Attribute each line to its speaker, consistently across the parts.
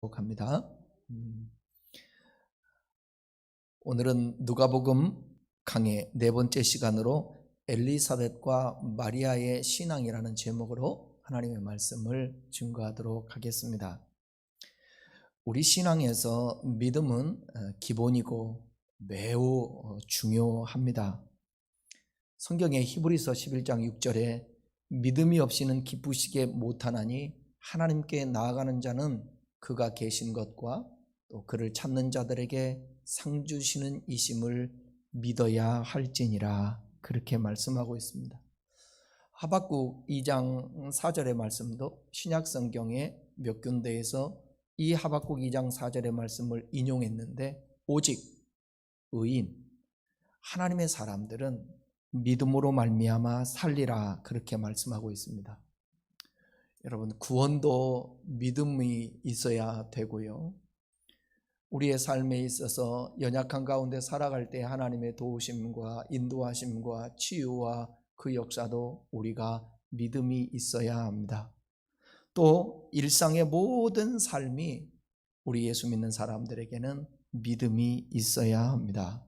Speaker 1: 합니다. 오늘은 누가복음 강의 네 번째 시간으로 엘리사벳과 마리아의 신앙이라는 제목으로 하나님의 말씀을 증거하도록 하겠습니다. 우리 신앙에서 믿음은 기본이고 매우 중요합니다. 성경의 히브리서 11장 6절에 믿음이 없이는 기쁘시게 못하나니 하나님께 나아가는 자는 그가 계신 것과 또 그를 찾는 자들에게 상 주시는 이심을 믿어야 할지니라, 그렇게 말씀하고 있습니다. 하박국 2장 4절의 말씀도 신약 성경의 몇 군데에서 이 하박국 2장 4절의 말씀을 인용했는데, 오직 의인 하나님의 사람들은 믿음으로 말미암아 살리라, 그렇게 말씀하고 있습니다. 여러분, 구원도 믿음이 있어야 되고요, 우리의 삶에 있어서 연약한 가운데 살아갈 때 하나님의 도우심과 인도하심과 치유와 그 역사도 우리가 믿음이 있어야 합니다. 또 일상의 모든 삶이 우리 예수 믿는 사람들에게는 믿음이 있어야 합니다.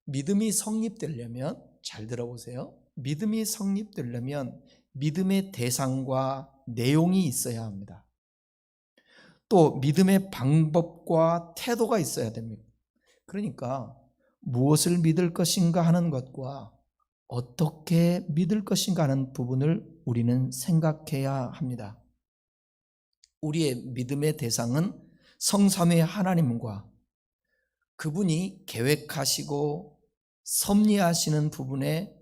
Speaker 1: 믿음이 성립되려면, 잘 들어보세요, 믿음이 성립되려면 믿음의 대상과 내용이 있어야 합니다. 또 믿음의 방법과 태도가 있어야 됩니다. 그러니까 무엇을 믿을 것인가 하는 것과 어떻게 믿을 것인가 하는 부분을 우리는 생각해야 합니다. 우리의 믿음의 대상은 성삼위 하나님과 그분이 계획하시고 섭리하시는 부분에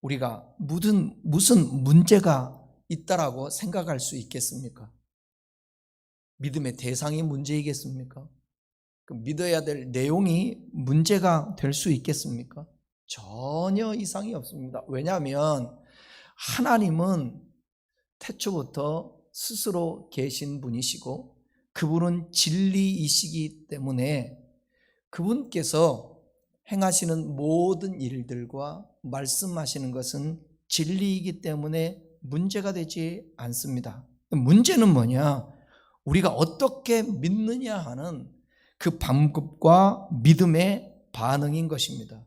Speaker 1: 우리가 무슨 문제가 있다라고 생각할 수 있겠습니까? 믿음의 대상이 문제이겠습니까? 믿어야 될 내용이 문제가 될 수 있겠습니까? 전혀 이상이 없습니다. 왜냐하면 하나님은 태초부터 스스로 계신 분이시고 그분은 진리이시기 때문에 그분께서 행하시는 모든 일들과 말씀하시는 것은 진리이기 때문에 문제가 되지 않습니다. 문제는 뭐냐? 우리가 어떻게 믿느냐 하는 그 방법과 믿음의 반응인 것입니다.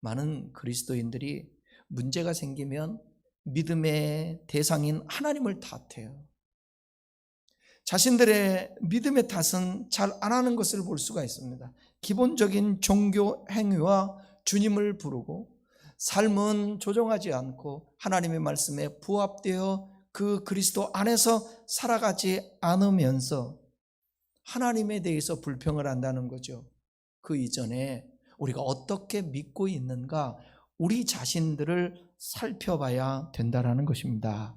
Speaker 1: 많은 그리스도인들이 문제가 생기면 믿음의 대상인 하나님을 탓해요. 자신들의 믿음의 탓은 잘 안 하는 것을 볼 수가 있습니다. 기본적인 종교 행위와 주님을 부르고 삶은 조정하지 않고 하나님의 말씀에 부합되어 그 그리스도 안에서 살아가지 않으면서 하나님에 대해서 불평을 한다는 거죠. 그 이전에 우리가 어떻게 믿고 있는가, 우리 자신들을 살펴봐야 된다는 것입니다.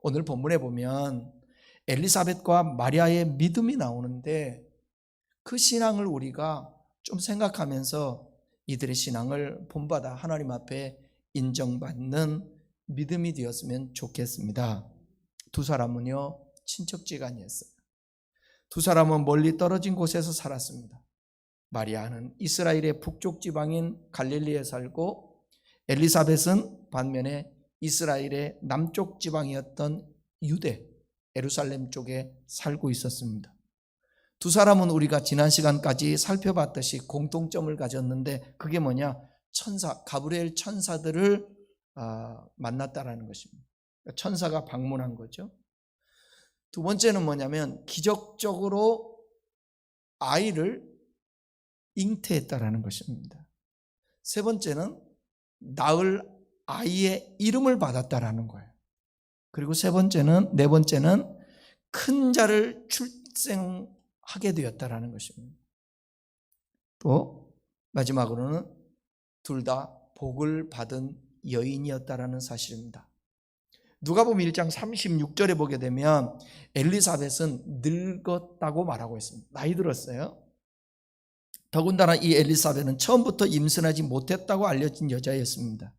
Speaker 1: 오늘 본문에 보면 엘리사벳과 마리아의 믿음이 나오는데 그 신앙을 우리가 좀 생각하면서 이들의 신앙을 본받아 하나님 앞에 인정받는 믿음이 되었으면 좋겠습니다. 두 사람은요, 친척지간이었어요. 두 사람은 멀리 떨어진 곳에서 살았습니다. 마리아는 이스라엘의 북쪽 지방인 갈릴리에 살고 엘리사벳은 반면에 이스라엘의 남쪽 지방이었던 유대 예루살렘 쪽에 살고 있었습니다. 두 사람은 우리가 지난 시간까지 살펴봤듯이 공통점을 가졌는데, 그게 뭐냐? 천사, 가브리엘 천사들을 만났다라는 것입니다. 천사가 방문한 거죠. 두 번째는 뭐냐면 기적적으로 아이를 잉태했다라는 것입니다. 세 번째는 낳을 아이의 이름을 받았다라는 거예요. 그리고 네 번째는 큰 자를 출생하게 되었다라는 것입니다. 또 마지막으로는 둘 다 복을 받은 여인이었다라는 사실입니다. 누가복음 1장 36절에 보게 되면 엘리사벳은 늙었다고 말하고 있습니다. 나이 들었어요. 더군다나 이 엘리사벳은 처음부터 임신하지 못했다고 알려진 여자였습니다.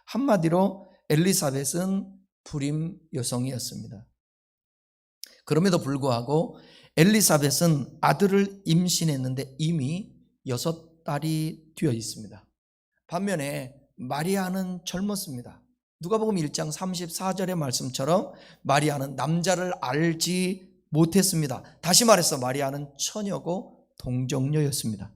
Speaker 1: 한마디로 엘리사벳은 불임 여성이었습니다. 그럼에도 불구하고 엘리사벳은 아들을 임신했는데 이미 6달이 되어 있습니다. 반면에 마리아는 젊었습니다. 누가복음 1장 34절의 말씀처럼 마리아는 남자를 알지 못했습니다. 다시 말해서 마리아는 처녀고 동정녀였습니다.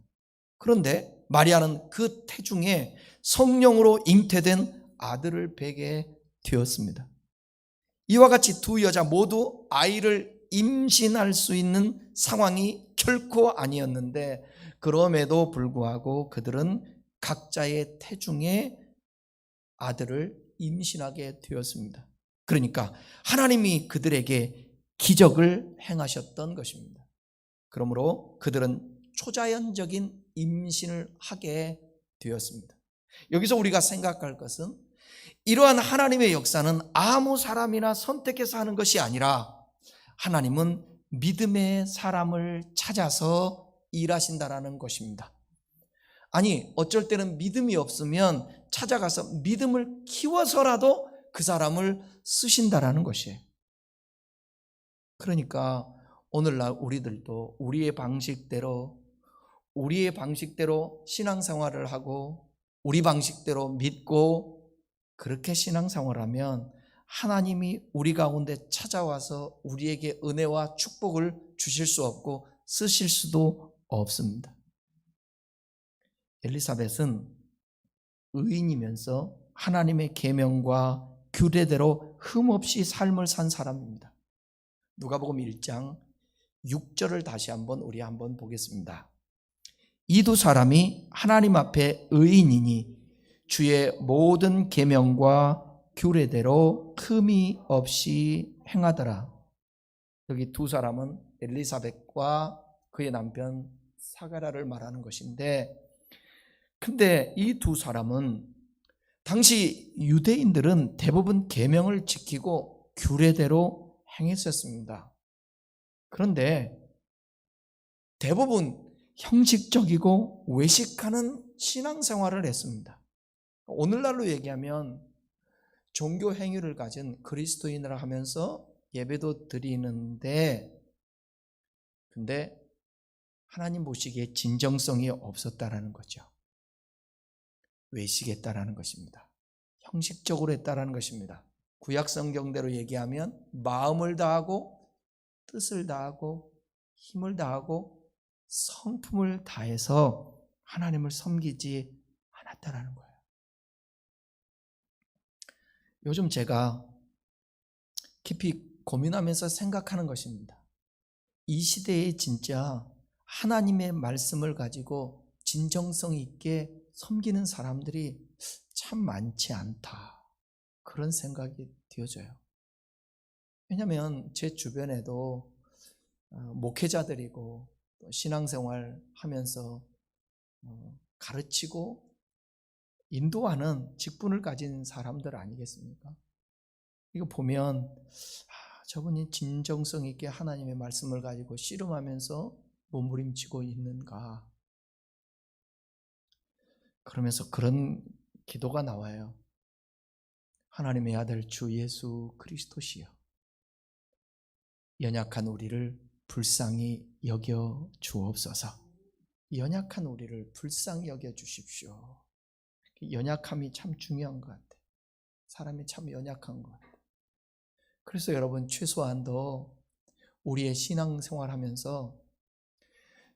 Speaker 1: 그런데 마리아는 그 태중에 성령으로 잉태된 아들을 베게 되었습니다. 이와 같이 두 여자 모두 아이를 임신할 수 있는 상황이 결코 아니었는데, 그럼에도 불구하고 그들은 각자의 태중에 아들을 임신하게 되었습니다. 그러니까 하나님이 그들에게 기적을 행하셨던 것입니다. 그러므로 그들은 초자연적인 임신을 하게 되었습니다. 여기서 우리가 생각할 것은, 이러한 하나님의 역사는 아무 사람이나 선택해서 하는 것이 아니라 하나님은 믿음의 사람을 찾아서 일하신다라는 것입니다. 아니, 어쩔 때는 믿음이 없으면 찾아가서 믿음을 키워서라도 그 사람을 쓰신다라는 것이에요. 그러니까 오늘날 우리들도 우리의 방식대로 신앙생활을 하고 우리 방식대로 믿고 그렇게 신앙생활하면 하나님이 우리 가운데 찾아와서 우리에게 은혜와 축복을 주실 수 없고 쓰실 수도 없습니다. 엘리사벳은 의인이면서 하나님의 계명과 규례대로 흠없이 삶을 산 사람입니다. 누가복음 1장 6절을 다시 우리 한번 보겠습니다. 이 두 사람이 하나님 앞에 의인이니 주의 모든 계명과 규례대로 흠이 없이 행하더라. 여기 두 사람은 엘리사벳과 그의 남편 사가랴를 말하는 것인데, 근데 이 두 사람은 당시 유대인들은 대부분 계명을 지키고 규례대로 행했었습니다. 그런데 대부분 형식적이고 외식하는 신앙생활을 했습니다. 오늘날로 얘기하면 종교 행위를 가진 그리스도인이라 하면서 예배도 드리는데, 근데 하나님 보시기에 진정성이 없었다라는 거죠. 외식했다라는 것입니다. 형식적으로 했다라는 것입니다. 구약 성경대로 얘기하면 마음을 다하고 뜻을 다하고 힘을 다하고 성품을 다해서 하나님을 섬기지 않았다라는 거예요. 요즘 제가 깊이 고민하면서 생각하는 것입니다. 이 시대에 진짜 하나님의 말씀을 가지고 진정성 있게 섬기는 사람들이 참 많지 않다, 그런 생각이 되어져요. 왜냐하면 제 주변에도 목회자들이고 신앙생활 하면서 가르치고 인도하는 직분을 가진 사람들 아니겠습니까? 이거 보면 저분이 진정성 있게 하나님의 말씀을 가지고 씨름하면서 몸부림치고 있는가, 그러면서 그런 기도가 나와요. 하나님의 아들 주 예수 그리스도시여, 연약한 우리를 불쌍히 여겨 주옵소서. 연약한 우리를 불쌍히 여겨 주십시오. 연약함이 참 중요한 것 같아요. 사람이 참 연약한 것 같아요. 그래서 여러분, 최소한도 우리의 신앙생활 하면서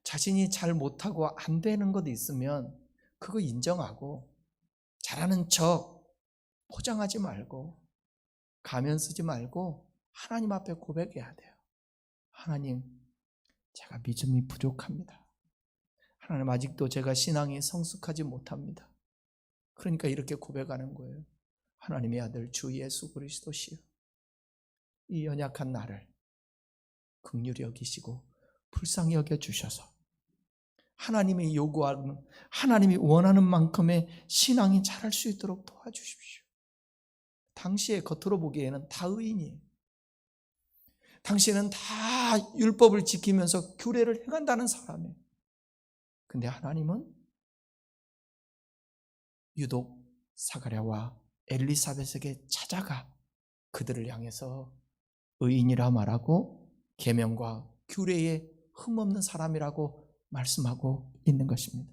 Speaker 1: 자신이 잘 못하고 안 되는 것 있으면 그거 인정하고 잘하는 척 포장하지 말고 가면 쓰지 말고 하나님 앞에 고백해야 돼요. 하나님, 제가 믿음이 부족합니다. 하나님, 아직도 제가 신앙이 성숙하지 못합니다. 그러니까 이렇게 고백하는 거예요. 하나님의 아들 주 예수 그리스도시여, 이 연약한 나를 긍휼히 여기시고 불쌍히 여겨 주셔서 하나님이 요구하는, 하나님이 원하는 만큼의 신앙이 자랄 수 있도록 도와주십시오. 당시에 겉으로 보기에는 다 의인이에요. 당시에는 다 율법을 지키면서 규례를 행한다는 사람이에요. 근데 하나님은 유독 사가랴와 엘리사벳에게 찾아가 그들을 향해서 의인이라 말하고 계명과 규례에 흠없는 사람이라고 말씀하고 있는 것입니다.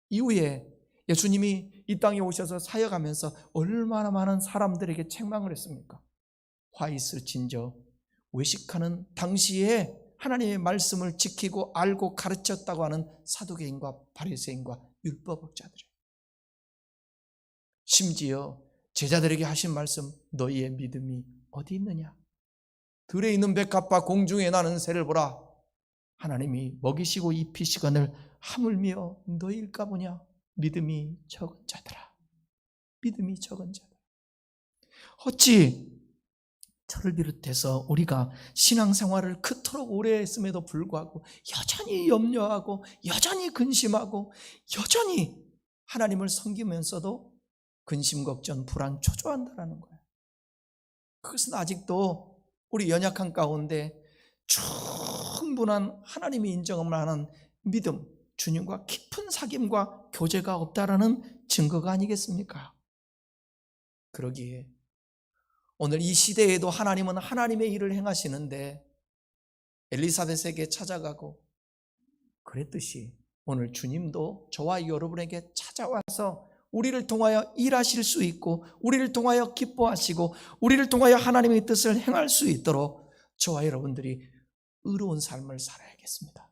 Speaker 1: 이후에 예수님이 이 땅에 오셔서 사역하면서 얼마나 많은 사람들에게 책망을 했습니까? 화 있을진저 외식하는 당시에 하나님의 말씀을 지키고 알고 가르쳤다고 하는 사두개인과 바리새인과 율법학자들, 심지어 제자들에게 하신 말씀, 너희의 믿음이 어디 있느냐? 들에 있는 백합과 공중에 나는 새를 보라. 하나님이 먹이시고 입히시거늘 하물며 너희일까 보냐? 믿음이 적은 자들아, 믿음이 적은 자들아. 어찌 저를 비롯해서 우리가 신앙생활을 그토록 오래 했음에도 불구하고 여전히 염려하고 여전히 근심하고 여전히 하나님을 섬기면서도 근심, 걱정, 불안, 초조한다라는 거예요. 그것은 아직도 우리 연약한 가운데 충분한 하나님이 인정을 하는 믿음, 주님과 깊은 사귐과 교제가 없다라는 증거가 아니겠습니까? 그러기에 오늘 이 시대에도 하나님은 하나님의 일을 행하시는데 엘리사벳에게 찾아가고 그랬듯이 오늘 주님도 저와 여러분에게 찾아와서 우리를 통하여 일하실 수 있고 우리를 통하여 기뻐하시고 우리를 통하여 하나님의 뜻을 행할 수 있도록 저와 여러분들이 의로운 삶을 살아야겠습니다.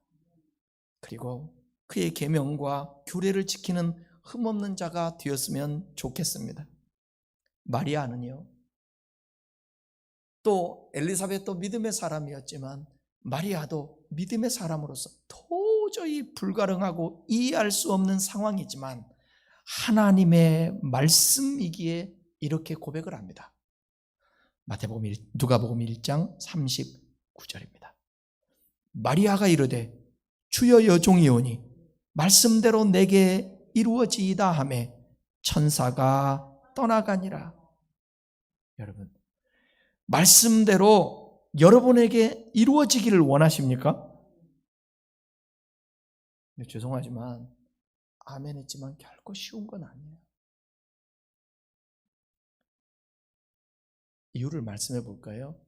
Speaker 1: 그리고 그의 계명과 규례를 지키는 흠없는 자가 되었으면 좋겠습니다. 마리아는요, 또 엘리사벳도 믿음의 사람이었지만 마리아도 믿음의 사람으로서 도저히 불가능하고 이해할 수 없는 상황이지만 하나님의 말씀이기에 이렇게 고백을 합니다. 누가복음 1장 39절입니다. 마리아가 이르되 주여 여종이오니 말씀대로 내게 이루어지이다 하매 천사가 떠나가니라. 여러분, 말씀대로 여러분에게 이루어지기를 원하십니까? 죄송하지만 아멘 했지만 결코 쉬운 건 아니에요. 이유를 말씀해 볼까요?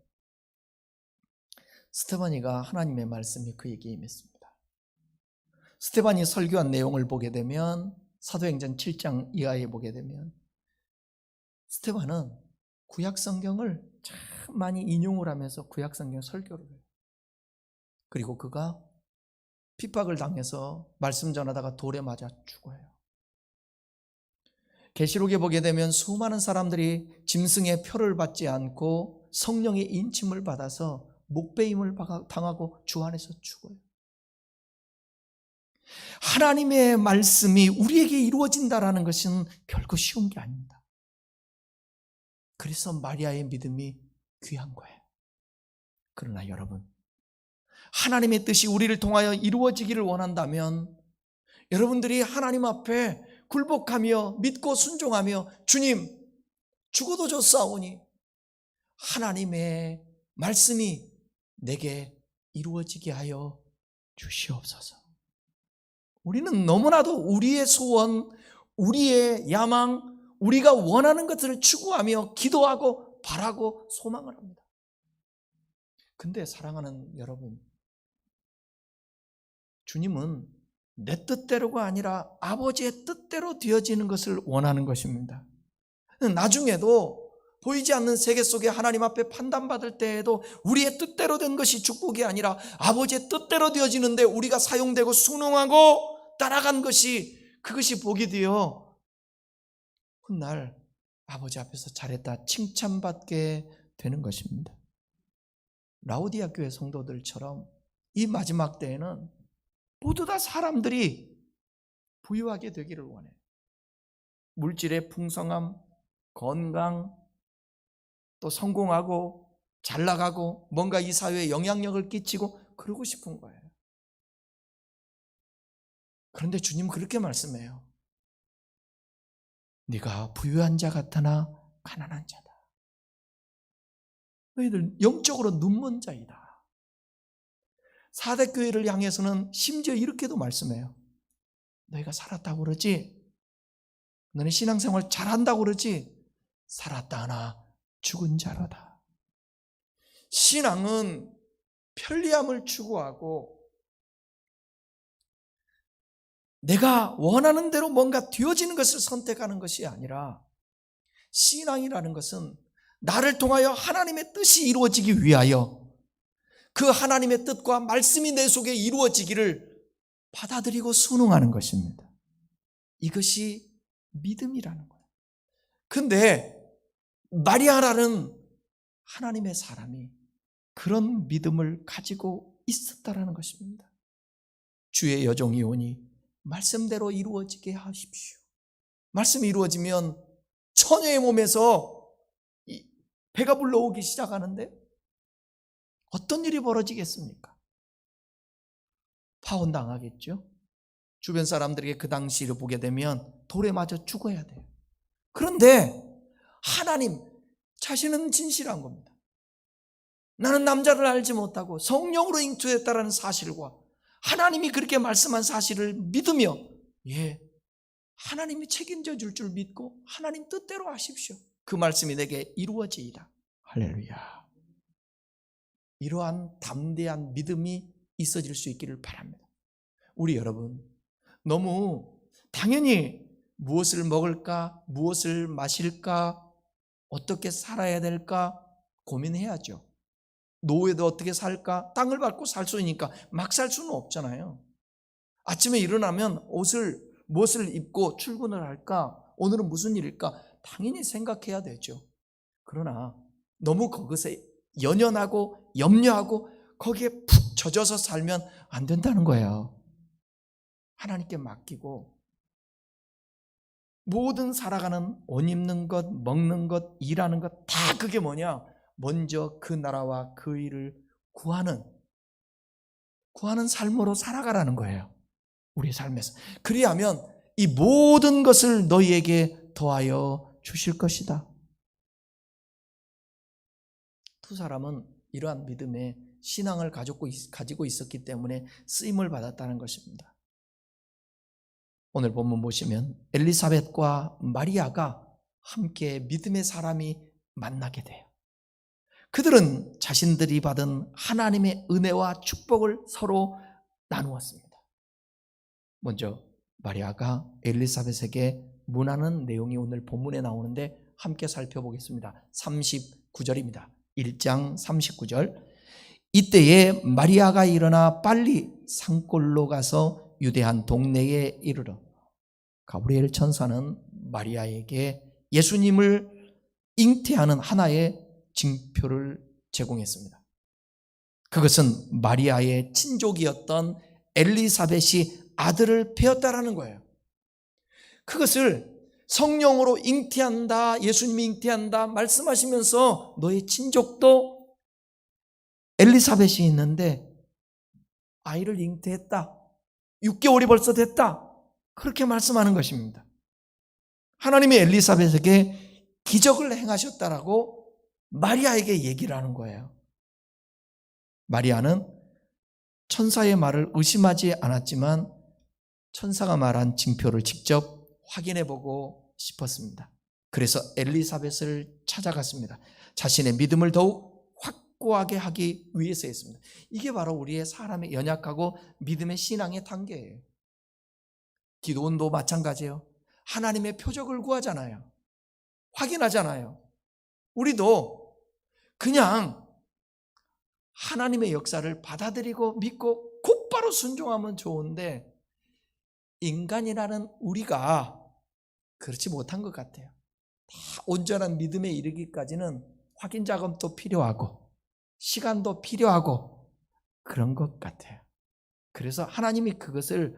Speaker 1: 스데반이가 하나님의 말씀이 그에게 임했습니다. 스데반이 설교한 내용을 보게 되면 사도행전 7장 이하에 보게 되면 스데반은 구약성경을 참 많이 인용을 하면서 구약성경 설교를 해요. 그리고 그가 핍박을 당해서 말씀 전하다가 돌에 맞아 죽어요. 계시록에 보게 되면 수많은 사람들이 짐승의 표를 받지 않고 성령의 인침을 받아서 목베임을 당하고 주 안에서 죽어요. 하나님의 말씀이 우리에게 이루어진다라는 것은 결코 쉬운 게 아닙니다. 그래서 마리아의 믿음이 귀한 거예요. 그러나 여러분, 하나님의 뜻이 우리를 통하여 이루어지기를 원한다면 여러분들이 하나님 앞에 굴복하며 믿고 순종하며 주님, 죽어도 좋사오니 하나님의 말씀이 내게 이루어지게 하여 주시옵소서. 우리는 너무나도 우리의 소원, 우리의 야망, 우리가 원하는 것들을 추구하며 기도하고 바라고 소망을 합니다. 근데 사랑하는 여러분, 주님은 내 뜻대로가 아니라 아버지의 뜻대로 되어지는 것을 원하는 것입니다. 나중에도 보이지 않는 세계 속에 하나님 앞에 판단받을 때에도 우리의 뜻대로 된 것이 축복이 아니라 아버지의 뜻대로 되어지는데 우리가 사용되고 순응하고 따라간 것이, 그것이 복이 되어 훗날 아버지 앞에서 잘했다 칭찬받게 되는 것입니다. 라오디아 교회 성도들처럼 이 마지막 때에는 모두 다 사람들이 부유하게 되기를 원해요. 물질의 풍성함, 건강, 또 성공하고 잘 나가고 뭔가 이 사회에 영향력을 끼치고 그러고 싶은 거예요. 그런데 주님 그렇게 말씀해요. 네가 부유한 자 같으나 가난한 자다. 너희들 영적으로 눈먼 자이다. 사대교회를 향해서는 심지어 이렇게도 말씀해요. 너희가 살았다고 그러지? 너네 신앙생활 잘한다고 그러지? 살았다 하나 죽은 자로다. 신앙은 편리함을 추구하고 내가 원하는 대로 뭔가 되어지는 것을 선택하는 것이 아니라, 신앙이라는 것은 나를 통하여 하나님의 뜻이 이루어지기 위하여 그 하나님의 뜻과 말씀이 내 속에 이루어지기를 받아들이고 순응하는 것입니다. 이것이 믿음이라는 거예요. 근데 마리아라는 하나님의 사람이 그런 믿음을 가지고 있었다라는 것입니다. 주의 여종이 오니 말씀대로 이루어지게 하십시오. 말씀이 이루어지면 처녀의 몸에서 배가 불러오기 시작하는데 어떤 일이 벌어지겠습니까? 파혼당하겠죠. 주변 사람들에게 그 당시를 보게 되면 돌에 맞아 죽어야 돼요. 그런데 하나님 자신은 진실한 겁니다. 나는 남자를 알지 못하고 성령으로 잉태했다라는 사실과 하나님이 그렇게 말씀한 사실을 믿으며 하나님이 책임져 줄 줄 믿고 하나님 뜻대로 하십시오. 그 말씀이 내게 이루어지이다. 할렐루야. 이러한 담대한 믿음이 있어질 수 있기를 바랍니다. 우리 여러분, 너무 당연히 무엇을 먹을까, 무엇을 마실까, 어떻게 살아야 될까 고민해야죠. 노후에도 어떻게 살까? 땅을 밟고 살 수 있으니까 막 살 수는 없잖아요. 아침에 일어나면 무엇을 입고 출근을 할까? 오늘은 무슨 일일까? 당연히 생각해야 되죠. 그러나 너무 그것에 연연하고 염려하고 거기에 푹 젖어서 살면 안 된다는 거예요. 하나님께 맡기고 모든 살아가는 옷 입는 것, 먹는 것, 일하는 것 다 그게 뭐냐? 먼저 그 나라와 그 일을 구하는 삶으로 살아가라는 거예요. 우리 삶에서. 그리하면 이 모든 것을 너희에게 더하여 주실 것이다. 두 사람은 이러한 믿음의 신앙을 가지고 있었기 때문에 쓰임을 받았다는 것입니다. 오늘 본문 보시면 엘리사벳과 마리아가 함께 믿음의 사람이 만나게 돼요. 그들은 자신들이 받은 하나님의 은혜와 축복을 서로 나누었습니다. 먼저 마리아가 엘리사벳에게 문하는 내용이 오늘 본문에 나오는데 함께 살펴보겠습니다. 39절입니다. 1장 39절. 이때에 마리아가 일어나 빨리 산골로 가서 유대한 동네에 이르러 가브리엘 천사는 마리아에게 예수님을 잉태하는 하나의 징표를 제공했습니다. 그것은 마리아의 친족이었던 엘리사벳이 아들을 배었다라는 거예요. 그것을 성령으로 잉태한다, 예수님이 잉태한다 말씀하시면서 너의 친족도 엘리사벳이 있는데 아이를 잉태했다. 6개월이 벌써 됐다. 그렇게 말씀하는 것입니다. 하나님이 엘리사벳에게 기적을 행하셨다라고 마리아에게 얘기를 하는 거예요. 마리아는 천사의 말을 의심하지 않았지만 천사가 말한 징표를 직접 확인해보고 싶었습니다. 그래서 엘리사벳을 찾아갔습니다. 자신의 믿음을 더욱 확고하게 하기 위해서였습니다. 이게 바로 우리의 사람의 연약하고 믿음의 신앙의 단계예요. 기도원도 마찬가지예요. 하나님의 표적을 구하잖아요. 확인하잖아요. 우리도 그냥 하나님의 역사를 받아들이고 믿고 곧바로 순종하면 좋은데 인간이라는 우리가 그렇지 못한 것 같아요. 다 온전한 믿음에 이르기까지는 확인 작업도 필요하고 시간도 필요하고 그런 것 같아요. 그래서 하나님이 그것을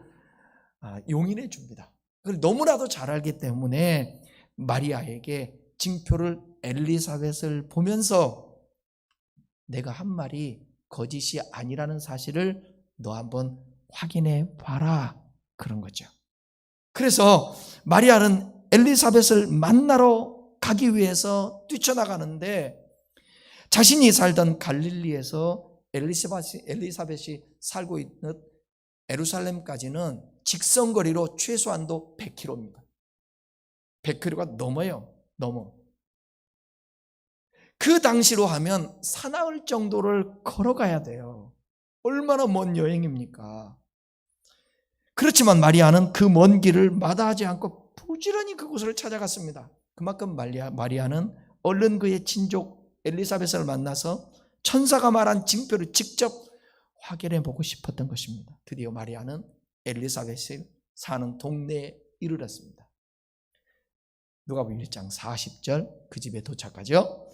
Speaker 1: 용인해 줍니다. 그걸 너무나도 잘 알기 때문에 마리아에게 징표를 엘리사벳을 보면서 내가 한 말이 거짓이 아니라는 사실을 너 한번 확인해 봐라. 그런 거죠. 그래서 마리아는 엘리사벳을 만나러 가기 위해서 뛰쳐나가는데 자신이 살던 갈릴리에서 엘리사벳이 살고 있는 예루살렘까지는 직선거리로 최소한도 100km입니다. 100km가 넘어. 그 당시로 하면 사나흘 정도를 걸어가야 돼요. 얼마나 먼 여행입니까? 그렇지만 마리아는 그 먼 길을 마다하지 않고 부지런히 그곳을 찾아갔습니다. 그만큼 마리아는 얼른 그의 친족 엘리사벳을 만나서 천사가 말한 징표를 직접 확인해 보고 싶었던 것입니다. 드디어 마리아는 엘리사벳이 사는 동네에 이르렀습니다. 누가복음 1장 40절, 그 집에 도착하죠.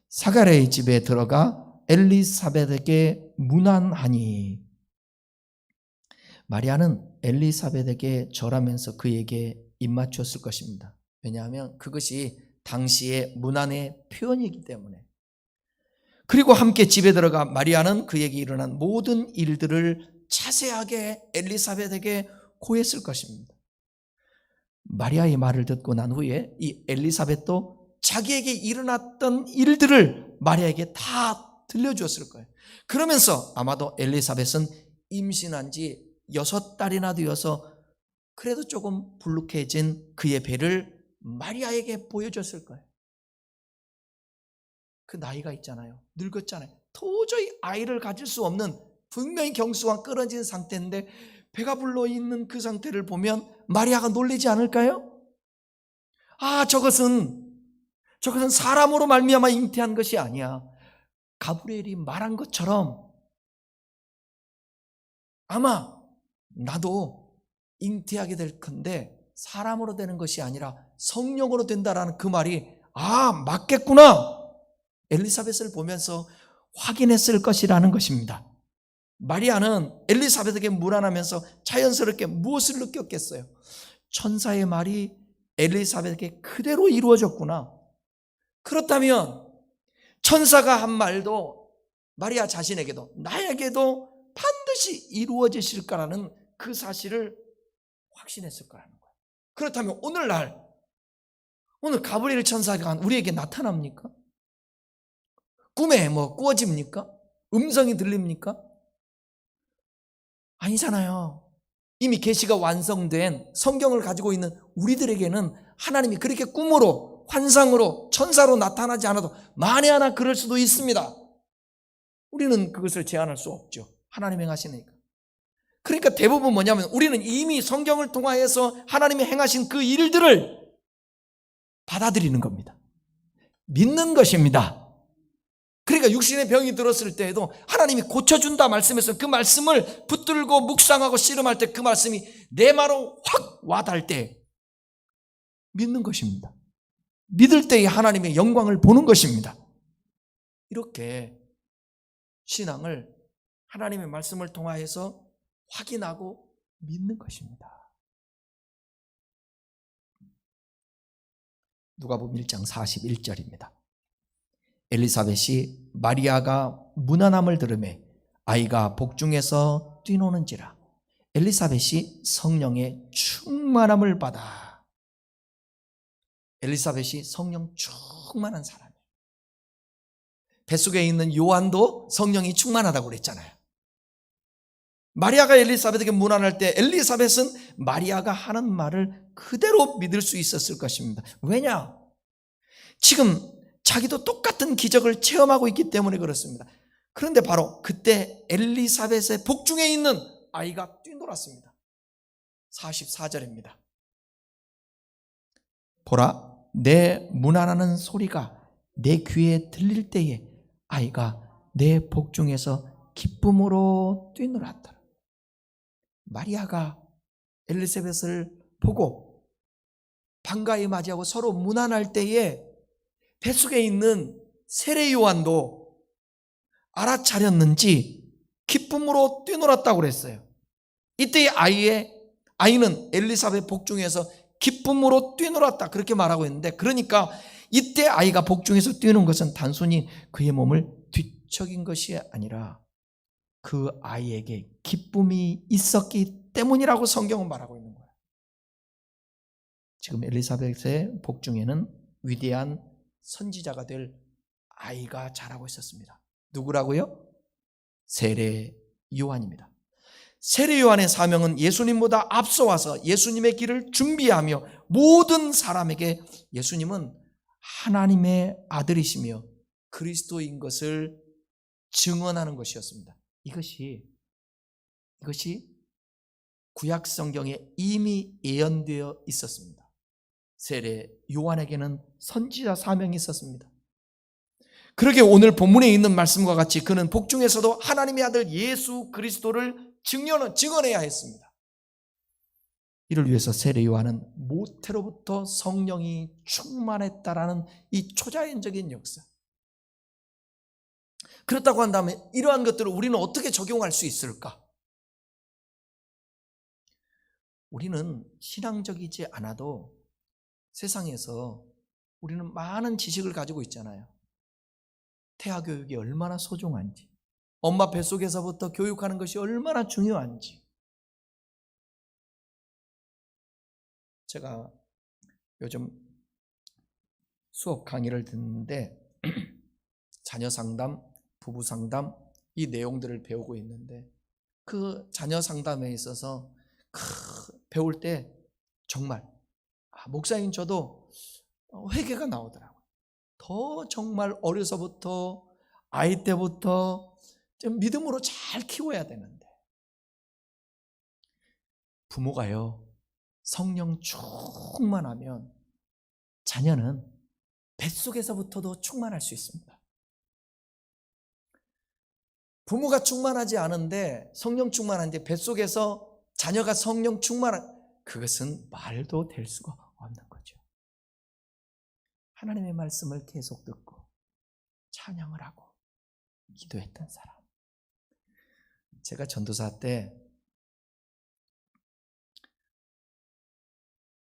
Speaker 1: 사가랴의 집에 들어가 엘리사벳에게 문안하니, 마리아는 엘리사벳에게 절하면서 그에게 입맞췄을 것입니다. 왜냐하면 그것이 당시의 문안의 표현이기 때문에. 그리고 함께 집에 들어가 마리아는 그에게 일어난 모든 일들을 자세하게 엘리사벳에게 고했을 것입니다. 마리아의 말을 듣고 난 후에 이 엘리사벳도 자기에게 일어났던 일들을 마리아에게 다 들려주었을 거예요. 그러면서 아마도 엘리사벳은 임신한 지 6달이나 되어서 그래도 조금 불룩해진 그의 배를 마리아에게 보여줬을 거예요. 그 나이가 있잖아요. 늙었잖아요. 도저히 아이를 가질 수 없는, 분명히 경수가 끊어진 상태인데 배가 불러있는 그 상태를 보면 마리아가 놀라지 않을까요? 아, 저것은 사람으로 말미암아 잉태한 것이 아니야. 가브리엘이 말한 것처럼 아마 나도 잉태하게 될 건데 사람으로 되는 것이 아니라 성령으로 된다라는 그 말이 맞겠구나. 엘리사벳을 보면서 확인했을 것이라는 것입니다. 마리아는 엘리사벳에게 문안하면서 자연스럽게 무엇을 느꼈겠어요? 천사의 말이 엘리사벳에게 그대로 이루어졌구나. 그렇다면 천사가 한 말도 마리아 자신에게도 나에게도 반드시 이루어지실 거라는 그 사실을 확신했을 거라는 거예요. 그렇다면 오늘 가브리엘 천사가 우리에게 나타납니까? 꿈에 꾸어집니까? 음성이 들립니까? 아니잖아요. 이미 계시가 완성된 성경을 가지고 있는 우리들에게는 하나님이 그렇게 꿈으로, 환상으로, 천사로 나타나지 않아도 만에 하나 그럴 수도 있습니다. 우리는 그것을 제한할 수 없죠. 하나님이 행하시니까. 그러니까 대부분 뭐냐면 우리는 이미 성경을 통하여서 하나님이 행하신 그 일들을 받아들이는 겁니다. 믿는 것입니다. 그러니까 육신의 병이 들었을 때에도 하나님이 고쳐준다 말씀에서 그 말씀을 붙들고 묵상하고 씨름할 때 그 말씀이 내 마음으로 확 와닿을 때 믿는 것입니다. 믿을 때에 하나님의 영광을 보는 것입니다. 이렇게 신앙을 하나님의 말씀을 통하여서 확인하고 믿는 것입니다. 누가복음 1장 41절입니다. 엘리사벳이 마리아가 문안함을 들으매 아이가 복중에서 뛰노는지라. 엘리사벳이 성령의 충만함을 받아. 엘리사벳이 성령 충만한 사람이에요. 뱃속에 있는 요한도 성령이 충만하다고 그랬잖아요. 마리아가 엘리사벳에게 문안할 때 엘리사벳은 마리아가 하는 말을 그대로 믿을 수 있었을 것입니다. 왜냐? 지금 자기도 똑같은 기적을 체험하고 있기 때문에 그렇습니다. 그런데 바로 그때 엘리사벳의 복중에 있는 아이가 뛰놀았습니다. 44절입니다. 보라, 내 문안하는 소리가 내 귀에 들릴 때에 아이가 내 복중에서 기쁨으로 뛰놀았더라. 마리아가 엘리사벳을 보고 반가이 맞이하고 서로 문안할 때에 뱃속에 있는 세례 요한도 알아차렸는지 기쁨으로 뛰놀았다고 그랬어요. 이때 아이는 엘리사벳 복중에서 기쁨으로 뛰놀았다 그렇게 말하고 있는데, 그러니까 이때 아이가 복중에서 뛰는 것은 단순히 그의 몸을 뒤척인 것이 아니라 그 아이에게 기쁨이 있었기 때문이라고 성경은 말하고 있는 거예요. 지금 엘리사벳의 복중에는 위대한 선지자가 될 아이가 자라고 있었습니다. 누구라고요? 세례 요한입니다. 세례 요한의 사명은 예수님보다 앞서와서 예수님의 길을 준비하며 모든 사람에게 예수님은 하나님의 아들이시며 그리스도인 것을 증언하는 것이었습니다. 이것이 구약 성경에 이미 예언되어 있었습니다. 세례 요한에게는 선지자 사명이 있었습니다. 그러게 오늘 본문에 있는 말씀과 같이 그는 복중에서도 하나님의 아들 예수 그리스도를 증언해야 했습니다. 이를 위해서 세례 요한은 모태로부터 성령이 충만했다라는 이 초자연적인 역사. 그렇다고 한다면 이러한 것들을 우리는 어떻게 적용할 수 있을까? 우리는 신앙적이지 않아도 세상에서 우리는 많은 지식을 가지고 있잖아요. 태아 교육이 얼마나 소중한지, 엄마 뱃속에서부터 교육하는 것이 얼마나 중요한지. 제가 요즘 수업 강의를 듣는데 자녀 상담, 부부 상담 이 내용들을 배우고 있는데 그 자녀 상담에 있어서 배울 때 정말 목사님 저도 회개가 나오더라고요. 더 정말 어려서부터 아이 때부터 좀 믿음으로 잘 키워야 되는데 부모가요 성령 충만하면 자녀는 뱃속에서부터도 충만할 수 있습니다. 부모가 충만하지 않은데 성령 충만한데 뱃속에서 자녀가 성령 그것은 말도 될 수가 없는 거죠. 하나님의 말씀을 계속 듣고 찬양을 하고 기도했던 사람. 제가 전도사 때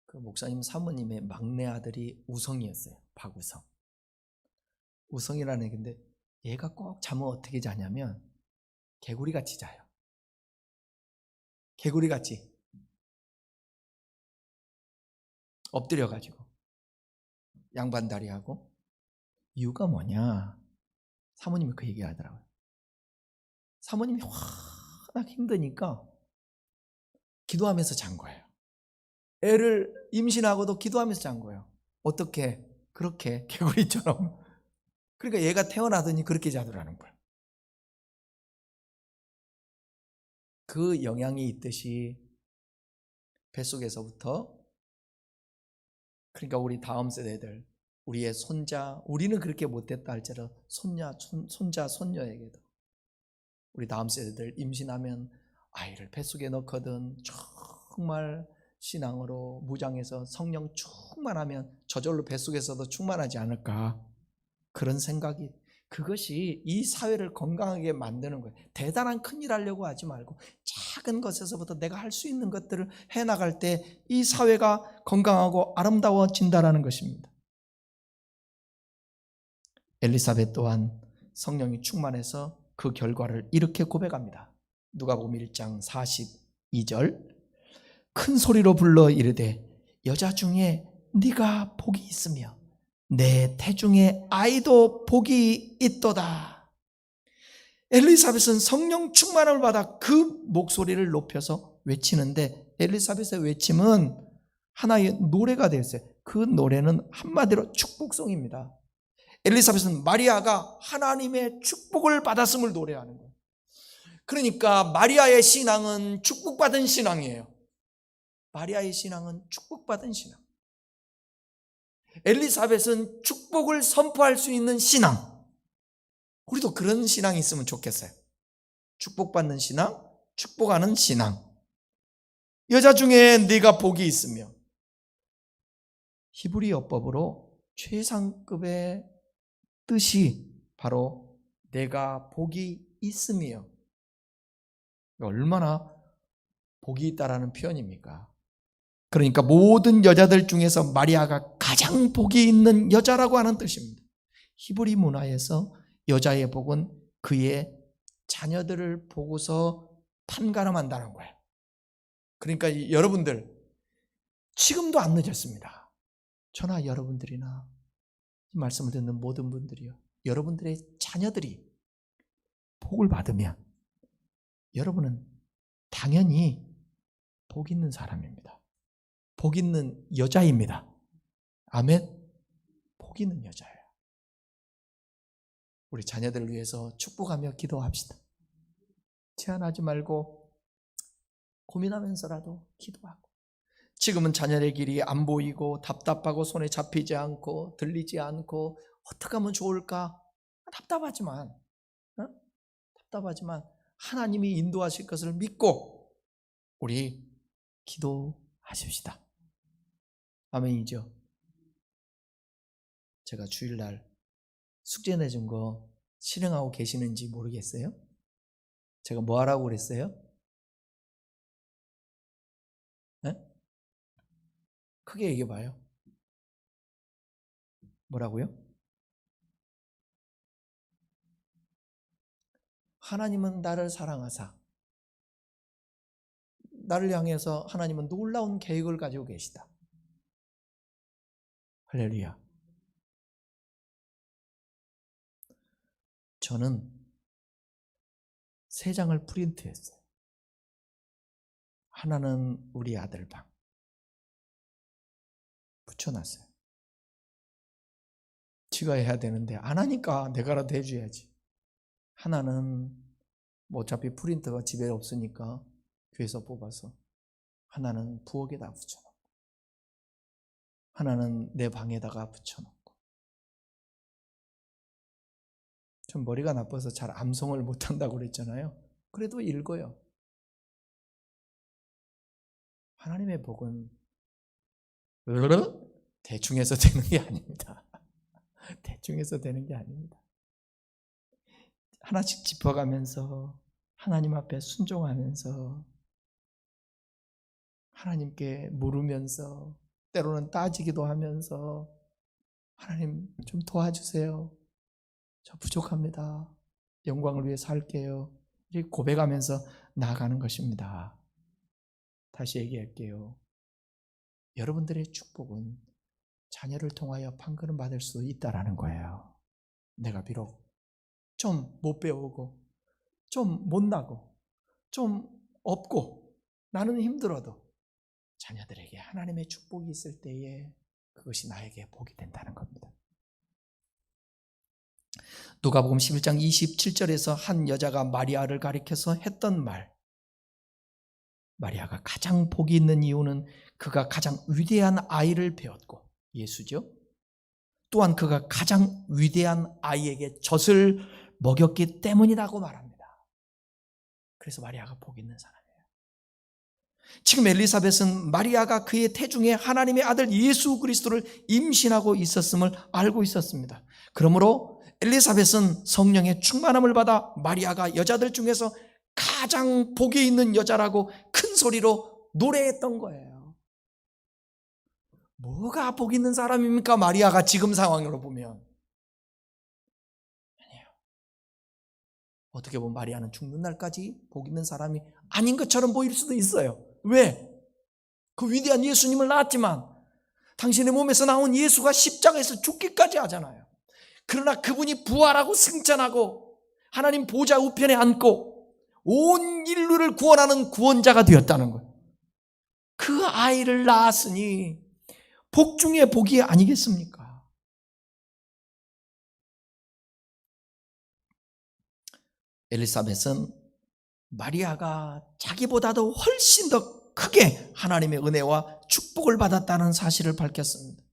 Speaker 1: 그 목사님 사모님의 막내 아들이 우성이었어요. 박우성. 우성이라는 얘기인데 얘가 꼭 잠을 어떻게 자냐면 개구리같이 자요. 개구리같이 엎드려가지고 양반다리하고. 이유가 뭐냐? 사모님이 그 얘기 하더라고요. 사모님이 워낙 힘드니까 기도하면서 잔 거예요. 애를 임신하고도 기도하면서 잔 거예요. 어떻게? 그렇게 개구리처럼. 그러니까 얘가 태어나더니 그렇게 자더라는 거예요. 그 영향이 있듯이 뱃속에서부터, 그러니까 우리 다음 세대들, 우리의 손자, 우리는 그렇게 못됐다 할지라도 손자, 손녀에게도 우리 다음 세대들 임신하면 아이를 뱃속에 넣거든 정말 신앙으로 무장해서 성령 충만하면 저절로 뱃속에서도 충만하지 않을까, 그런 생각이, 그것이 이 사회를 건강하게 만드는 거예요. 대단한 큰일 하려고 하지 말고 작은 것에서부터 내가 할 수 있는 것들을 해나갈 때 이 사회가 건강하고 아름다워진다는 것입니다. 엘리사벳 또한 성령이 충만해서 그 결과를 이렇게 고백합니다. 누가복음 1장 42절 큰 소리로 불러 이르되 여자 중에 네가 복이 있으며 내 태중에 아이도 복이 있도다. 엘리사벳은 성령 충만함을 받아 그 목소리를 높여서 외치는데 엘리사벳의 외침은 하나의 노래가 되었어요. 그 노래는 한마디로 축복송입니다. 엘리사벳은 마리아가 하나님의 축복을 받았음을 노래하는 거예요. 그러니까 마리아의 신앙은 축복받은 신앙이에요. 마리아의 신앙은 축복받은 신앙. 엘리사벳은 축복을 선포할 수 있는 신앙. 우리도 그런 신앙이 있으면 좋겠어요. 축복받는 신앙, 축복하는 신앙. 여자 중에 네가 복이 있으며, 히브리 어법으로 최상급의 뜻이 바로 내가 복이 있으며, 얼마나 복이 있다라는 표현입니까? 그러니까 모든 여자들 중에서 마리아가 가장 복이 있는 여자라고 하는 뜻입니다. 히브리 문화에서 여자의 복은 그의 자녀들을 보고서 판가름한다는 거예요. 그러니까 여러분들 지금도 안 늦었습니다. 저나 여러분들이나 이 말씀을 듣는 모든 분들이요, 여러분들의 자녀들이 복을 받으면 여러분은 당연히 복 있는 사람입니다. 복 있는 여자입니다. 아멘. 복 있는 여자예요. 우리 자녀들을 위해서 축복하며 기도합시다. 제한하지 말고 고민하면서라도 기도하고. 지금은 자녀의 길이 안 보이고 답답하고 손에 잡히지 않고 들리지 않고 어떻게 하면 좋을까? 답답하지만 하나님이 인도하실 것을 믿고 우리 기도하십시다. 아멘이죠. 제가 주일날 숙제 내준 거 실행하고 계시는지 모르겠어요. 제가 뭐 하라고 그랬어요? 네? 크게 얘기해봐요. 뭐라고요? 하나님은 나를 사랑하사 나를 향해서 하나님은 놀라운 계획을 가지고 계시다. 할렐루야. 저는 3장을 프린트했어요. 하나는 우리 아들 방 붙여놨어요. 지가 해야 되는데 안 하니까 내가라도 해줘야지. 하나는 뭐 어차피 프린터가 집에 없으니까 교회에서 뽑아서, 하나는 부엌에다 붙여놓고, 하나는 내 방에다가 붙여놓고. 전 머리가 나빠서 잘 암송을 못한다고 그랬잖아요. 그래도 읽어요. 하나님의 복은 대충 해서 되는 게 아닙니다. 대충 해서 되는 게 아닙니다. 하나씩 짚어가면서 하나님 앞에 순종하면서 하나님께 물으면서 때로는 따지기도 하면서 하나님 좀 도와주세요. 저 부족합니다. 영광을 위해 살게요. 이렇게 고백하면서 나아가는 것입니다. 다시 얘기할게요. 여러분들의 축복은 자녀를 통하여 판결을 받을 수 있다라는 거예요. 내가 비록 좀 못 배우고 좀 못나고 좀 없고 나는 힘들어도 자녀들에게 하나님의 축복이 있을 때에 그것이 나에게 복이 된다는 겁니다. 누가복음 11장 27절에서 한 여자가 마리아를 가리켜서 했던 말, 마리아가 가장 복이 있는 이유는 그가 가장 위대한 아이를 배웠고, 예수죠. 또한 그가 가장 위대한 아이에게 젖을 먹였기 때문이라고 말합니다. 그래서 마리아가 복 있는 사람이에요. 지금 엘리사벳은 마리아가 그의 태중에 하나님의 아들 예수 그리스도를 임신하고 있었음을 알고 있었습니다. 그러므로 엘리사벳은 성령의 충만함을 받아 마리아가 여자들 중에서 가장 복이 있는 여자라고 큰 소리로 노래했던 거예요. 뭐가 복 있는 사람입니까? 마리아가 지금 상황으로 보면. 아니에요. 어떻게 보면 마리아는 죽는 날까지 복 있는 사람이 아닌 것처럼 보일 수도 있어요. 왜? 그 위대한 예수님을 낳았지만 당신의 몸에서 나온 예수가 십자가에서 죽기까지 하잖아요. 그러나 그분이 부활하고 승천하고 하나님 보좌 우편에 앉고 온 인류를 구원하는 구원자가 되었다는 거예요. 그 아이를 낳았으니 복 중에 복이 아니겠습니까? 엘리사벳은 마리아가 자기보다도 훨씬 더 크게 하나님의 은혜와 축복을 받았다는 사실을 밝혔습니다.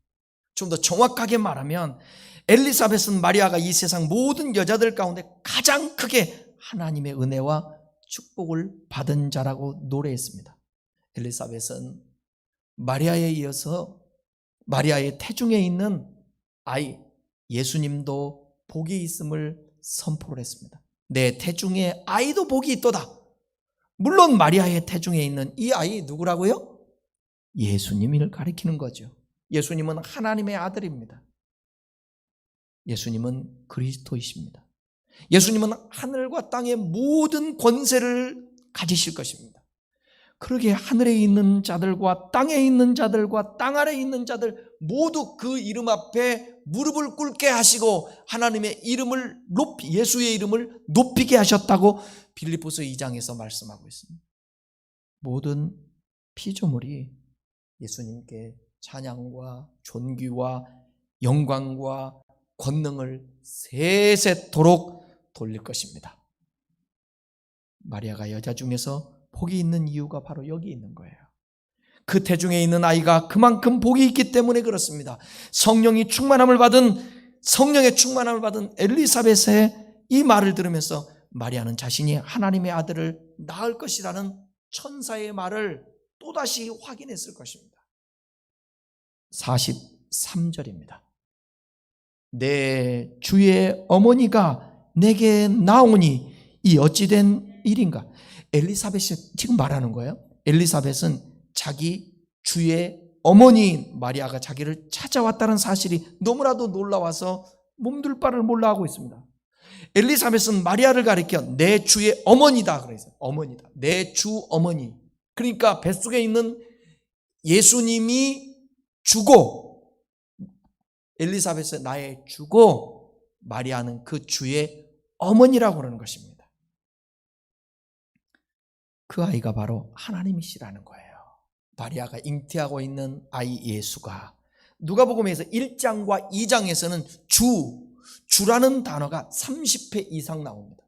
Speaker 1: 좀 더 정확하게 말하면 엘리사벳은 마리아가 이 세상 모든 여자들 가운데 가장 크게 하나님의 은혜와 축복을 받은 자라고 노래했습니다. 엘리사벳은 마리아에 이어서 마리아의 태중에 있는 아이 예수님도 복이 있음을 선포를 했습니다. 내 태중에 아이도 복이 있도다. 물론 마리아의 태중에 있는 이 아이 누구라고요? 예수님을 가리키는 거죠. 예수님은 하나님의 아들입니다. 예수님은 그리스도이십니다. 예수님은 하늘과 땅의 모든 권세를 가지실 것입니다. 그러기에 하늘에 있는 자들과 땅에 있는 자들과 땅 아래에 있는 자들 모두 그 이름 앞에 무릎을 꿇게 하시고 하나님의 이름을 예수의 이름을 높이게 하셨다고 빌립보서 2장에서 말씀하고 있습니다. 모든 피조물이 예수님께 찬양과 존귀와 영광과 권능을 세세토록 돌릴 것입니다. 마리아가 여자 중에서 복이 있는 이유가 바로 여기 있는 거예요. 그 태중에 있는 아이가 그만큼 복이 있기 때문에 그렇습니다. 성령이 충만함을 받은 성령의 충만함을 받은 엘리사벳의 이 말을 들으면서 마리아는 자신이 하나님의 아들을 낳을 것이라는 천사의 말을 또다시 확인했을 것입니다. 43절입니다. 내 주의 어머니가 내게 나오니 이 어찌된 일인가? 엘리사벳이 지금 말하는 거예요. 엘리사벳은 자기 주의 어머니인 마리아가 자기를 찾아왔다는 사실이 너무나도 놀라워서 몸둘 바를 몰라 하고 있습니다. 엘리사벳은 마리아를 가리켜 내 주의 어머니다 그래서 어머니다. 내 주 어머니. 그러니까 뱃속에 있는 예수님이 주고 엘리사벳은 나의 주고 마리아는 그 주의 어머니라고 그러는 것입니다. 그 아이가 바로 하나님이시라는 거예요. 마리아가 잉태하고 있는 아이 예수가 누가복음에서 1장과 2장에서는 주라는 단어가 30회 이상 나옵니다.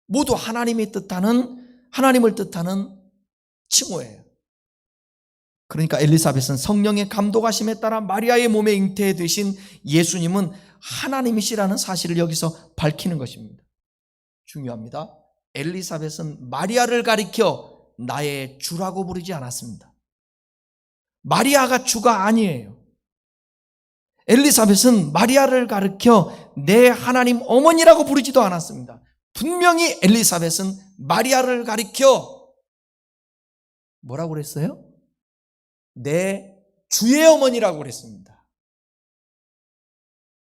Speaker 1: 모두 하나님을 뜻하는 칭호예요. 그러니까 엘리사벳은 성령의 감동하심에 따라 마리아의 몸에 잉태되신 예수님은 하나님이시라는 사실을 여기서 밝히는 것입니다. 중요합니다. 엘리사벳은 마리아를 가리켜 나의 주라고 부르지 않았습니다. 마리아가 주가 아니에요. 엘리사벳은 마리아를 가리켜 내 하나님 어머니라고 부르지도 않았습니다. 분명히 엘리사벳은 마리아를 가리켜 뭐라고 그랬어요? 내 주의 어머니라고 그랬습니다.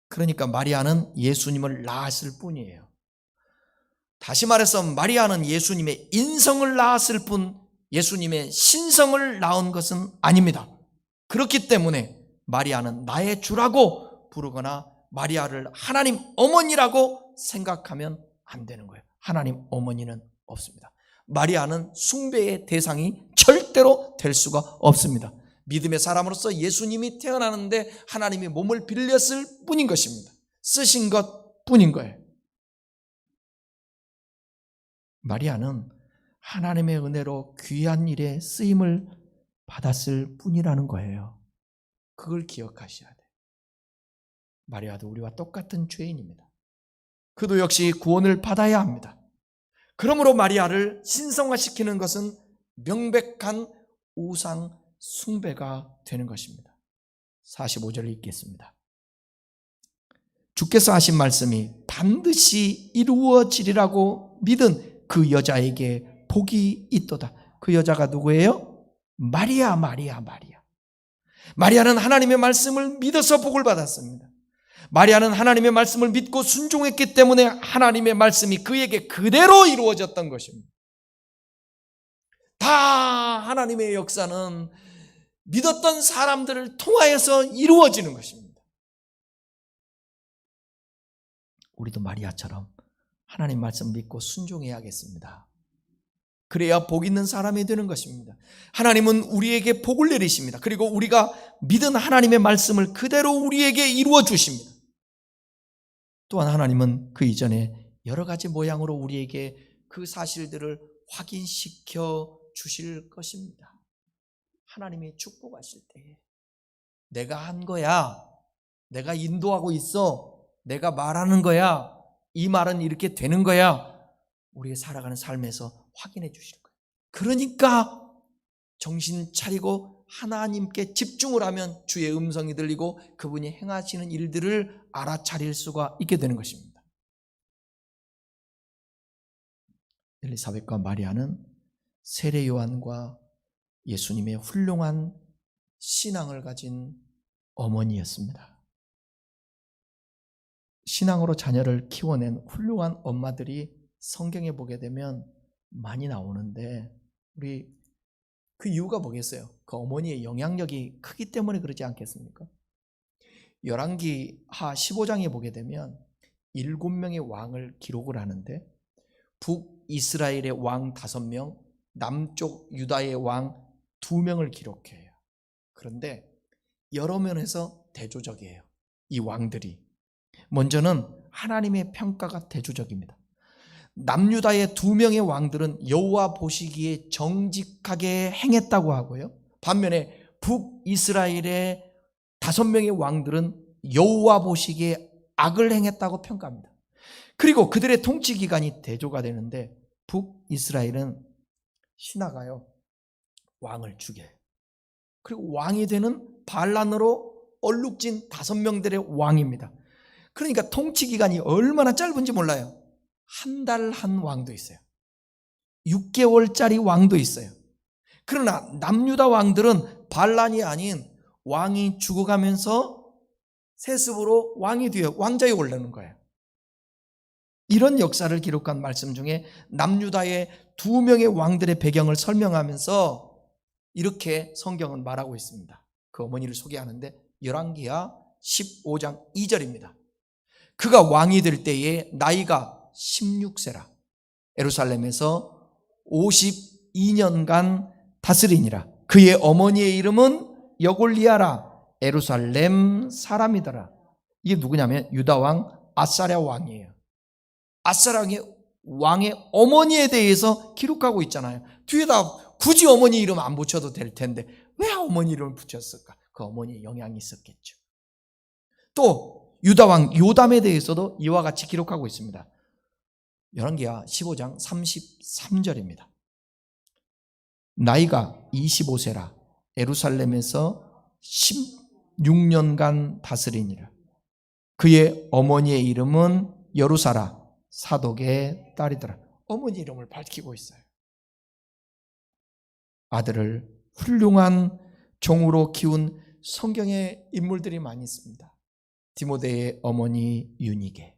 Speaker 1: 그러니까 마리아는 예수님을 낳았을 뿐이에요. 다시 말해서 마리아는 예수님의 인성을 낳았을 뿐 예수님의 신성을 낳은 것은 아닙니다. 그렇기 때문에 마리아는 나의 주라고 부르거나 마리아를 하나님 어머니라고 생각하면 안 되는 거예요. 하나님 어머니는 없습니다. 마리아는 숭배의 대상이 절대로 될 수가 없습니다. 믿음의 사람으로서 예수님이 태어나는데 하나님이 몸을 빌렸을 뿐인 것입니다. 쓰신 것 뿐인 거예요. 마리아는 하나님의 은혜로 귀한 일에 쓰임을 받았을 뿐이라는 거예요. 그걸 기억하셔야 돼요. 마리아도 우리와 똑같은 죄인입니다. 그도 역시 구원을 받아야 합니다. 그러므로 마리아를 신성화시키는 것은 명백한 우상 숭배가 되는 것입니다. 45절 읽겠습니다. 주께서 하신 말씀이 반드시 이루어지리라고 믿은 그 여자에게 복이 있도다. 그 여자가 누구예요? 마리아. 마리아는 하나님의 말씀을 믿어서 복을 받았습니다. 마리아는 하나님의 말씀을 믿고 순종했기 때문에 하나님의 말씀이 그에게 그대로 이루어졌던 것입니다. 다 하나님의 역사는 믿었던 사람들을 통하여서 이루어지는 것입니다. 우리도 마리아처럼 하나님 말씀 믿고 순종해야겠습니다. 그래야 복 있는 사람이 되는 것입니다. 하나님은 우리에게 복을 내리십니다. 그리고 우리가 믿은 하나님의 말씀을 그대로 우리에게 이루어 주십니다. 또한 하나님은 그 이전에 여러 가지 모양으로 우리에게 그 사실들을 확인시켜 주실 것입니다. 하나님이 축복하실 때 내가 한 거야, 내가 인도하고 있어, 내가 말하는 거야, 이 말은 이렇게 되는 거야, 우리가 살아가는 삶에서 확인해 주실 거예요. 그러니까 정신 차리고 하나님께 집중을 하면 주의 음성이 들리고 그분이 행하시는 일들을 알아차릴 수가 있게 되는 것입니다. 엘리사벳과 마리아는 세례 요한과 예수님의 훌륭한 신앙을 가진 어머니였습니다. 신앙으로 자녀를 키워낸 훌륭한 엄마들이 성경에 보게 되면 많이 나오는데 우리 그 이유가 뭐겠어요? 그 어머니의 영향력이 크기 때문에 그러지 않겠습니까? 열왕기하 15장에 보게 되면 7명의 왕을 기록을 하는데 북이스라엘의 왕 5명, 남쪽 유다의 왕 2명을 기록해요. 그런데 여러 면에서 대조적이에요. 이 왕들이. 먼저는 하나님의 평가가 대조적입니다. 남유다의 2명의 왕들은 여호와 보시기에 정직하게 행했다고 하고요. 반면에 북이스라엘의 5명의 왕들은 여호와 보시기에 악을 행했다고 평가합니다. 그리고 그들의 통치 기간이 대조가 되는데 북이스라엘은 신하가요 왕을 죽여요. 그리고 왕이 되는 반란으로 얼룩진 5명들의 왕입니다. 그러니까 통치 기간이 얼마나 짧은지 몰라요. 한 달 한 왕도 있어요. 6개월짜리 왕도 있어요. 그러나 남유다 왕들은 반란이 아닌 왕이 죽어가면서 세습으로 왕이 되어 왕자에 오르는 거예요. 이런 역사를 기록한 말씀 중에 남유다의 2명의 왕들의 배경을 설명하면서 이렇게 성경은 말하고 있습니다. 그 어머니를 소개하는데 열왕기하 15장 2절입니다. 그가 왕이 될 때에 나이가 16세라. 예루살렘에서 52년간 다스리니라. 그의 어머니의 이름은 여골리아라. 예루살렘 사람이더라. 이게 누구냐면 유다왕 아사랴 왕이에요. 아사랴 왕의 어머니에 대해서 기록하고 있잖아요. 뒤에다 굳이 어머니 이름 안 붙여도 될 텐데 왜 어머니 이름을 붙였을까? 그 어머니의 영향이 있었겠죠. 또 유다왕 요담에 대해서도 이와 같이 기록하고 있습니다. 열왕기하 15장 33절입니다. 나이가 25세라. 예루살렘에서 16년간 다스리니라. 그의 어머니의 이름은 여루사라. 사독의 딸이더라. 어머니 이름을 밝히고 있어요. 아들을 훌륭한 종으로 키운 성경의 인물들이 많이 있습니다. 디모데의 어머니 유니게,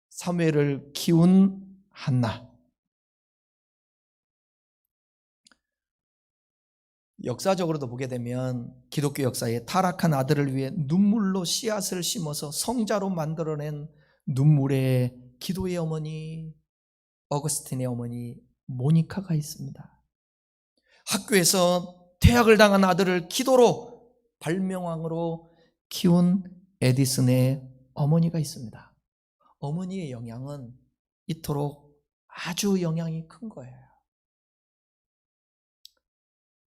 Speaker 1: 사무엘을 키운 한나. 역사적으로도 보게 되면 기독교 역사에 타락한 아들을 위해 눈물로 씨앗을 심어서 성자로 만들어낸 눈물의 기도의 어머니 어거스틴의 어머니 모니카가 있습니다. 학교에서 퇴학을 당한 아들을 기도로 발명왕으로 키운 에디슨의 어머니가 있습니다. 어머니의 영향은 이토록 아주 영향이 큰 거예요.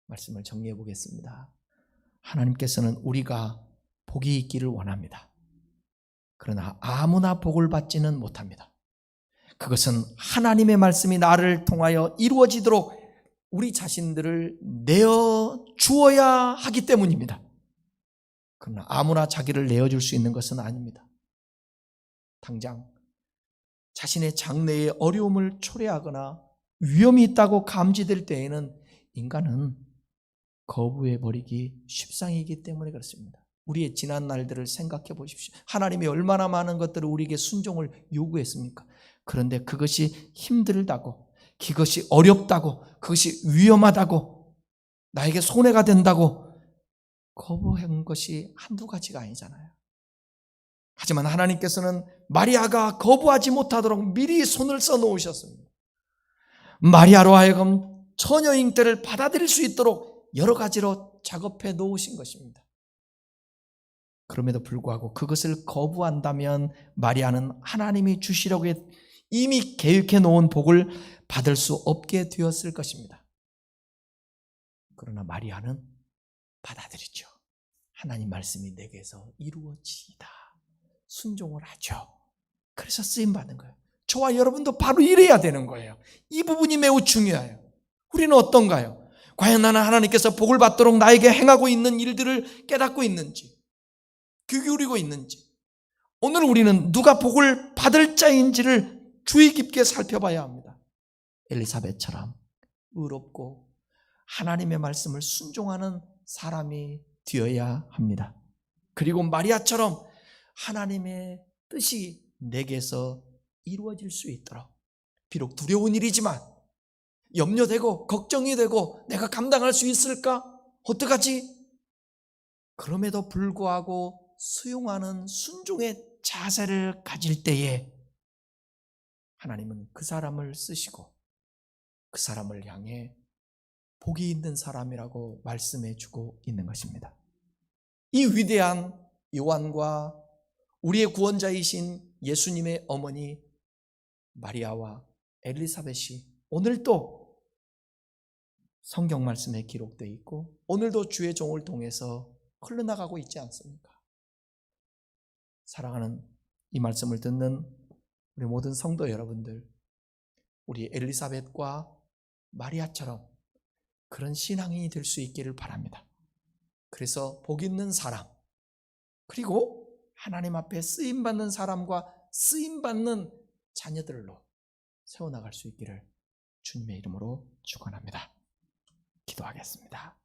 Speaker 1: 말씀을 정리해 보겠습니다. 하나님께서는 우리가 복이 있기를 원합니다. 그러나 아무나 복을 받지는 못합니다. 그것은 하나님의 말씀이 나를 통하여 이루어지도록 우리 자신들을 내어 주어야 하기 때문입니다. 그러나 아무나 자기를 내어줄 수 있는 것은 아닙니다. 당장 자신의 장래에 어려움을 초래하거나 위험이 있다고 감지될 때에는 인간은 거부해버리기 십상이기 때문에 그렇습니다. 우리의 지난 날들을 생각해 보십시오. 하나님이 얼마나 많은 것들을 우리에게 순종을 요구했습니까? 그런데 그것이 힘들다고, 그것이 어렵다고, 그것이 위험하다고, 나에게 손해가 된다고 거부한 것이 한두 가지가 아니잖아요. 하지만 하나님께서는 마리아가 거부하지 못하도록 미리 손을 써놓으셨습니다. 마리아로 하여금 처녀 잉태를 받아들일 수 있도록 여러 가지로 작업해 놓으신 것입니다. 그럼에도 불구하고 그것을 거부한다면 마리아는 하나님이 주시려고 이미 계획해 놓은 복을 받을 수 없게 되었을 것입니다. 그러나 마리아는 받아들이죠. 하나님 말씀이 내게서 이루어지이다. 순종을 하죠. 그래서 쓰임받는 거예요. 저와 여러분도 바로 이래야 되는 거예요. 이 부분이 매우 중요해요. 우리는 어떤가요? 과연 나는 하나님께서 복을 받도록 나에게 행하고 있는 일들을 깨닫고 있는지, 귀 기울이고 있는지, 오늘 우리는 누가 복을 받을 자인지를 주의 깊게 살펴봐야 합니다. 엘리사벳처럼 의롭고 하나님의 말씀을 순종하는 사람이 되어야 합니다. 그리고 마리아처럼 하나님의 뜻이 내게서 이루어질 수 있도록, 비록 두려운 일이지만 염려되고 걱정이 되고 내가 감당할 수 있을까? 어떡하지? 그럼에도 불구하고 수용하는 순종의 자세를 가질 때에 하나님은 그 사람을 쓰시고 그 사람을 향해 복이 있는 사람이라고 말씀해 주고 있는 것입니다. 이 위대한 요한과 우리의 구원자이신 예수님의 어머니 마리아와 엘리사벳이 오늘도 성경 말씀에 기록되어 있고 오늘도 주의 종을 통해서 흘러나가고 있지 않습니까? 사랑하는 이 말씀을 듣는 우리 모든 성도 여러분들, 우리 엘리사벳과 마리아처럼 그런 신앙인이 될 수 있기를 바랍니다. 그래서 복 있는 사람, 그리고 하나님 앞에 쓰임받는 사람과 쓰임받는 자녀들로 세워나갈 수 있기를 주님의 이름으로 축원합니다. 기도하겠습니다.